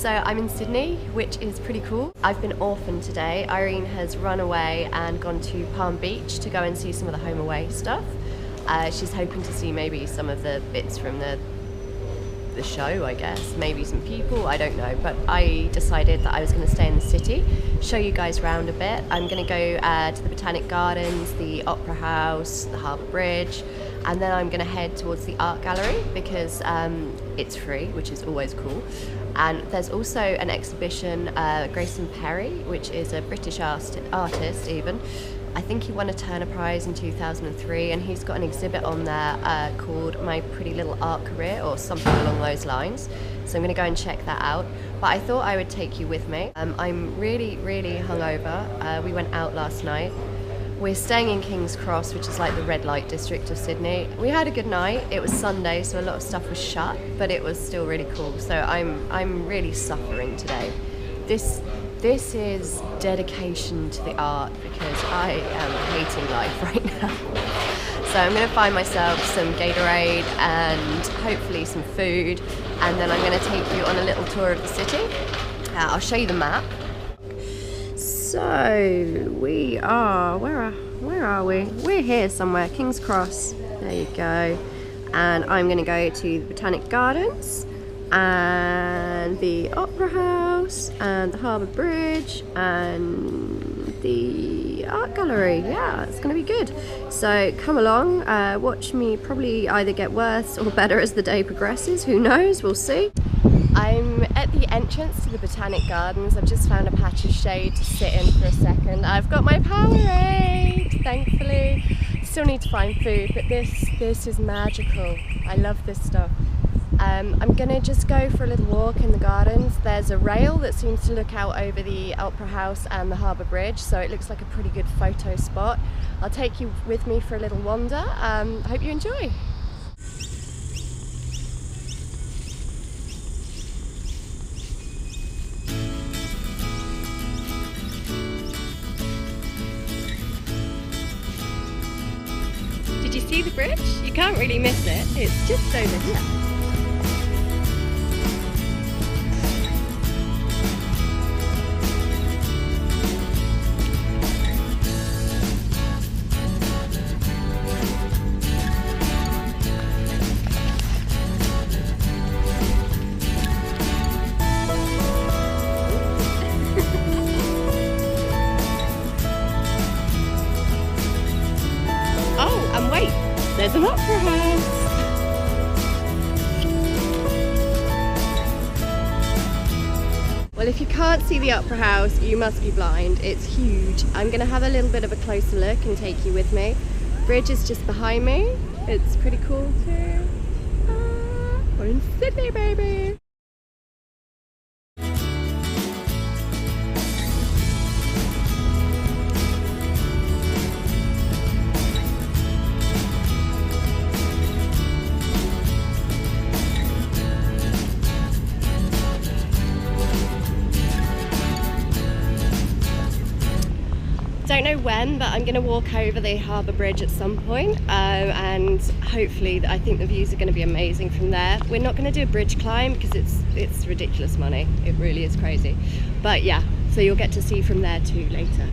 So I'm in Sydney, which is pretty cool. I've been orphaned today. Irene has run away and gone to Palm Beach to go and see some of the home away stuff. She's hoping to see maybe some of the bits from the show, I guess, maybe some people, I don't know, but I decided that I was going to stay in the city, show you guys around a bit. I'm going to go to the Botanic Gardens, the Opera House, the Harbour Bridge, and then I'm going to head towards the art gallery because it's free, which is always cool. And there's also an exhibition, Grayson Perry, which is a British artist even. I think he won a Turner Prize in 2003, and he's got an exhibit on there called My Pretty Little Art Career, or something along those lines. So I'm going to go and check that out. But I thought I would take you with me. I'm really, really hungover. We went out last night. We're staying in King's Cross, which is like the red light district of Sydney. We had a good night. It was Sunday, so a lot of stuff was shut, but it was still really cool. So I'm really suffering today. This is dedication to the art because I am hating life right now. So I'm going to find myself some Gatorade and hopefully some food, and then I'm going to take you on a little tour of the city. I'll show you the map. So we are, where are we? We're here somewhere, King's Cross. There you go. And I'm going to go to the Botanic Gardens and the Opera House and the Harbour Bridge and the art gallery. Yeah, it's going to be good. So come along, watch me probably either get worse or better as the day progresses. Who knows? We'll see. I'm at the entrance to the Botanic Gardens. I've just found a patch of shade to sit in for a second. I've got my Powerade, thankfully. Still need to find food, but this is magical. I love this stuff. I'm gonna just go for a little walk in the gardens. There's a rail that seems to look out over the Opera House and the Harbour Bridge, so it looks like a pretty good photo spot. I'll take you with me for a little wander. I hope you enjoy. Did you see the bridge? You can't really miss it. It's just over here. There's an opera house. Well, if you can't see the opera house, you must be blind. It's huge. I'm going to have a little bit of a closer look and take you with me. Bridge is just behind me. It's pretty cool too. We're in Sydney, baby. Don't know when, but I'm going to walk over the Harbour Bridge at some point, and hopefully I think the views are going to be amazing from there. We're not going to do a bridge climb because it's ridiculous money. It really is crazy. But yeah, so you'll get to see from there too later.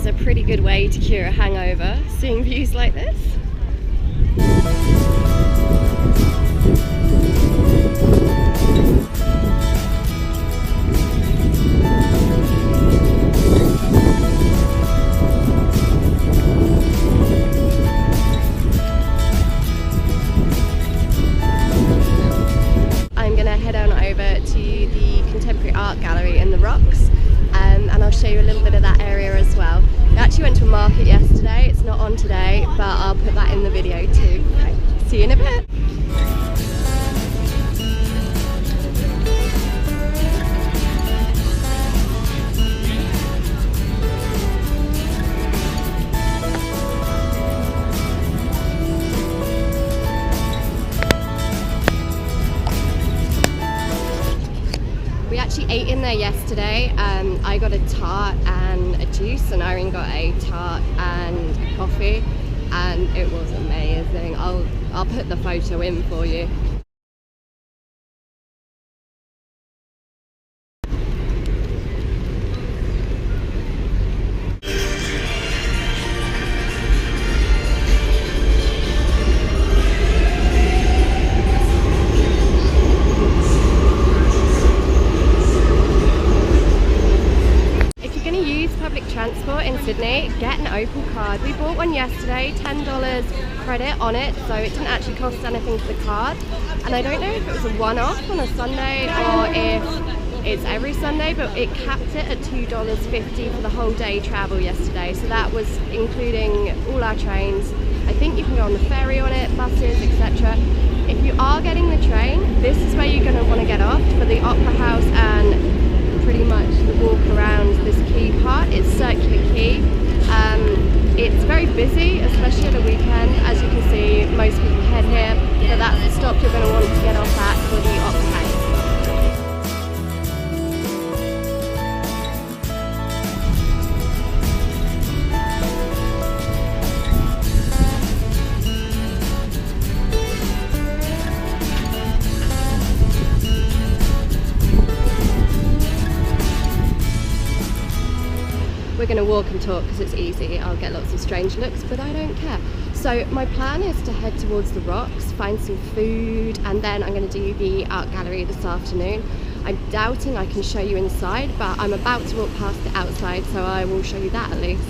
A pretty good way to cure a hangover, seeing views like this. I'm gonna head on over to the Contemporary Art Gallery in the Rocks, and I'll show you a little bit of that area as well. actually went to a market yesterday. It's not on today, but I'll put that in the video too. Okay, see you in a bit. We actually ate in there yesterday. I got a tart and a juice, and Irene got a tart and a coffee, and it was amazing. I'll put the photo in for you. Transport in Sydney, get an Opal card. We bought one yesterday, $10 credit on it, so it didn't actually cost anything for the card. And I don't know if it was a one-off on a Sunday or if it's every Sunday, but it capped it at $2.50 for the whole day travel yesterday. So that was including all our trains. I think you can go on the ferry on it, buses, etc. If you are getting the train, this is where you're going to want to get off for the Opera House and pretty much the walk around this quay part. It's Circular Quay. It's very busy, especially at the weekend. As you can see, most people head here, so that's the stop you're going to want to get off at for the Opera House. We're going to walk and talk because it's easy. I'll get lots of strange looks, but I don't care. So my plan is to head towards the rocks, find some food, and then I'm going to do the art gallery this afternoon. I'm doubting I can show you inside, but I'm about to walk past the outside, so I will show you that at least.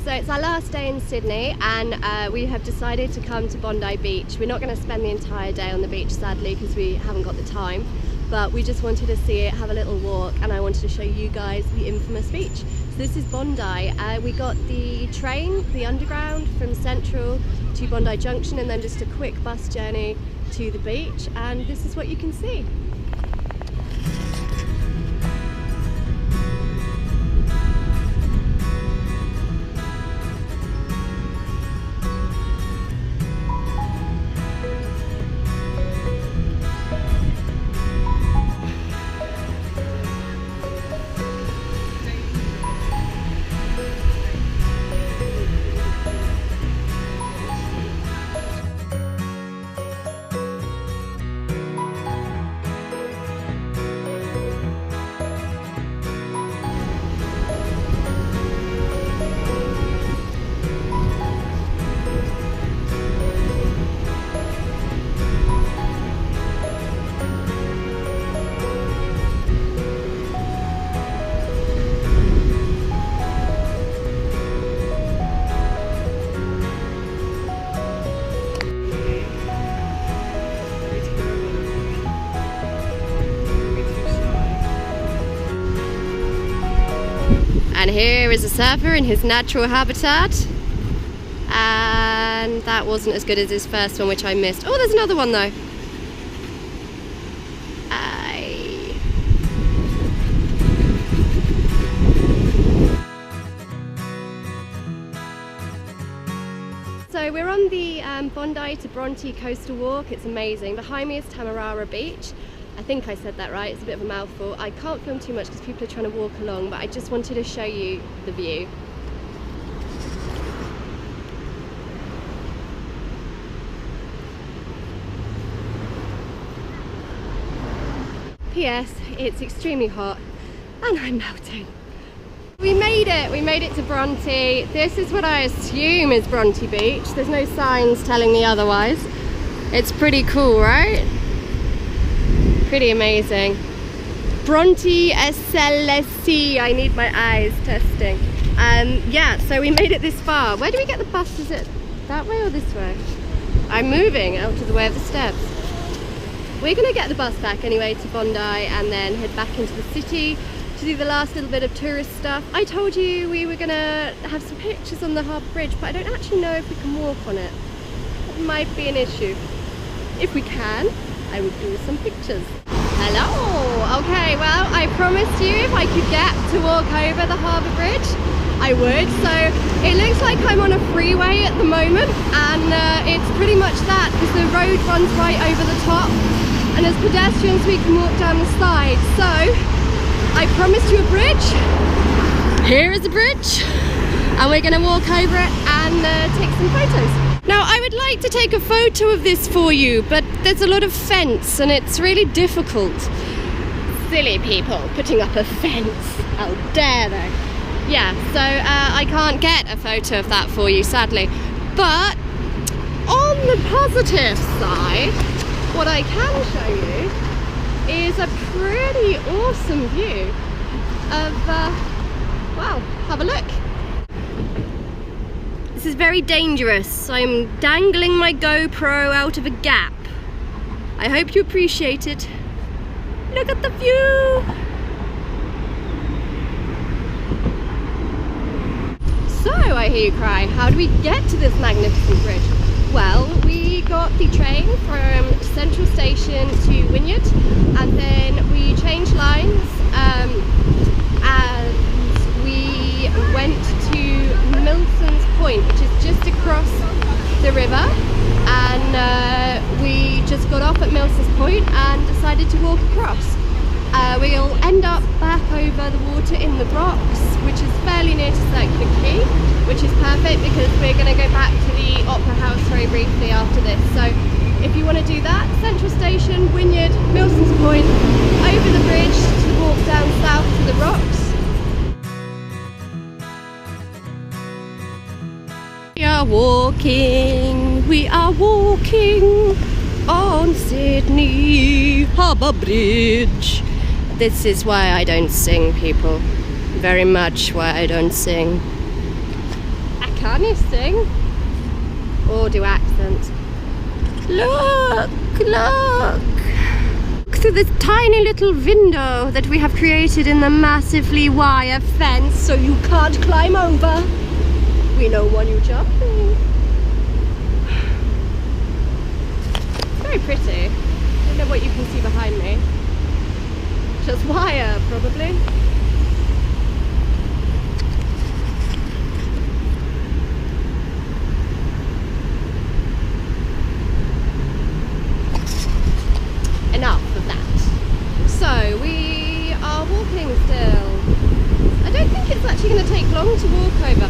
So it's our last day in Sydney, and we have decided to come to Bondi Beach. We're not going to spend the entire day on the beach, sadly, because we haven't got the time, but we just wanted to see it, have a little walk, and I wanted to show you guys the infamous beach. So this is Bondi. We got the train, the underground, from Central to Bondi Junction, and then just a quick bus journey to the beach, and this is what you can see. And here is a surfer in his natural habitat, and that wasn't as good as his first one, which I missed. Oh, there's another one though. So we're on the Bondi to Bronte coastal walk. It's amazing. Behind me is Tamarara Beach. I think I said that right, it's a bit of a mouthful. I can't film too much because people are trying to walk along, but I just wanted to show you the view. P.S. It's extremely hot and I'm melting. We made it to Bronte. This is what I assume is Bronte Beach. There's no signs telling me otherwise. It's pretty cool, right? Pretty amazing. Bronte SLSC. I need my eyes testing. Yeah, so we made it this far. Where do we get the bus? Is it that way or this way? I'm moving out of the way of the steps. We're gonna get the bus back anyway to Bondi and then head back into the city to do the last little bit of tourist stuff. I told you we were gonna have some pictures on the Harbour Bridge, but I don't actually know if we can walk on it. It might be an issue. If we can, I will do some pictures. Hello! Okay, well, I promised you if I could get to walk over the Harbour Bridge, I would. So it looks like I'm on a freeway at the moment, and it's pretty much that, because the road runs right over the top, and as pedestrians we can walk down the side. So I promised you a bridge. Here is the bridge, and we're gonna walk over it and take some photos. Now, I would like to take a photo of this for you, but there's a lot of fence and it's really difficult. Silly people putting up a fence. How dare they? Yeah, so I can't get a photo of that for you, sadly. But on the positive side, what I can show you is a pretty awesome view of, wow, have a look. This is very dangerous. I'm dangling my GoPro out of a gap. I hope you appreciate it. Look at the view! So, I hear you cry, how do we get to this magnificent bridge? Well, we got the train from Central Station to Wynyard, and then we changed lines, and we went to Milson's Point, which is just across the river, and we just got off at Milson's Point and decided to walk across. We'll end up back over the water in the rocks, which is fairly near to Circular Quay, which is perfect because we're going to go back to the Opera House very briefly after this. So if you want to do that, Central Station, Wynyard, Milson's Point, over the bridge to walk down south to the rocks. We are walking on Sydney Harbour Bridge. This is why I don't sing, people. Very much why I don't sing. Can you sing? Or do accents? Look! Look! Through this tiny little window that we have created in the massively wire fence so you can't climb over. We don't want you jumping. It's very pretty. I don't know what you can see behind me. Just wire, probably. Enough of that. So we are walking still. I don't think it's actually going to take long to walk over.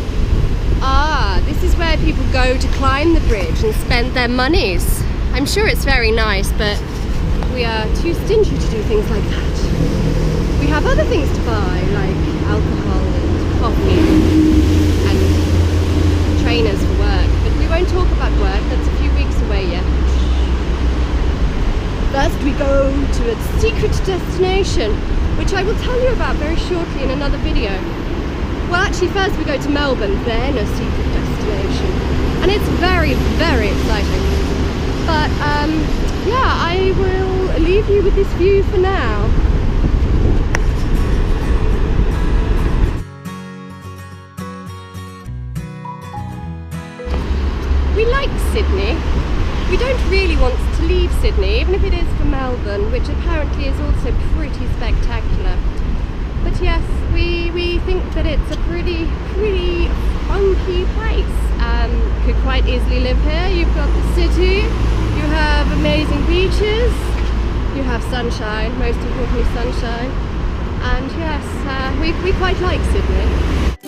Ah, this is where people go to climb the bridge and spend their monies. I'm sure it's very nice, but we are too stingy to do things like that. We have other things to buy, like alcohol and coffee and trainers for work, but we won't talk about work. That's a few weeks away yet. First we go to a secret destination, which I will tell you about very shortly in another video. Well, actually first we go to Melbourne, then a secret destination. And it's very, very exciting. But yeah, I will leave you with this view for now. We like Sydney. We don't really want to leave Sydney, even if it is for Melbourne, which apparently is also pretty spectacular. But yes, we think that it's a pretty funky place. Could quite easily live here. You've got the city, you have amazing beaches, you have sunshine, most importantly sunshine. And yes, we quite like Sydney.